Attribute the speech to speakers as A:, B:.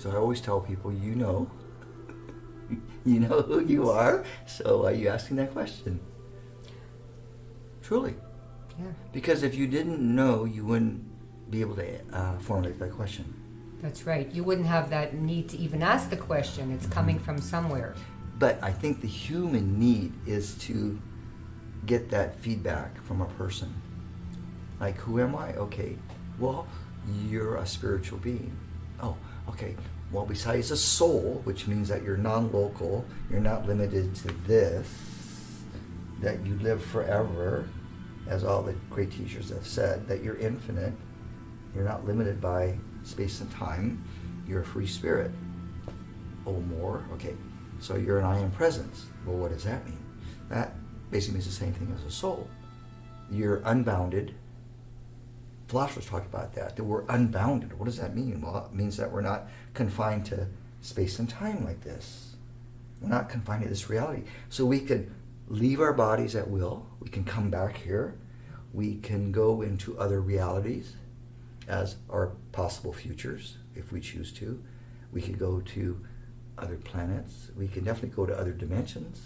A: So I always tell people, you know who you are, so why are you asking that question? Truly.
B: Yeah.
A: Because if you didn't know, you wouldn't be able to formulate that question.
B: That's right. You wouldn't have that need to even ask the question. It's coming from somewhere.
A: But I think the human need is to get that feedback from a person. Like, who am I? Okay, well, you're a spiritual being. Oh, okay. Well, besides a soul, which means that you're non-local, you're not limited to this, that you live forever, as all the great teachers have said, that you're infinite, you're not limited by space and time, you're a free spirit. Oh, more? Okay. So you're an I am presence. Well, what does that mean? That basically means the same thing as a soul. You're unbounded. Philosophers talk about that we're unbounded. What does that mean? Well, it means that we're not confined to space and time like this. We're not confined to this reality. So we can leave our bodies at will. We can come back here. We can go into other realities as our possible futures, if we choose to. We could go to other planets. We can definitely go to other dimensions.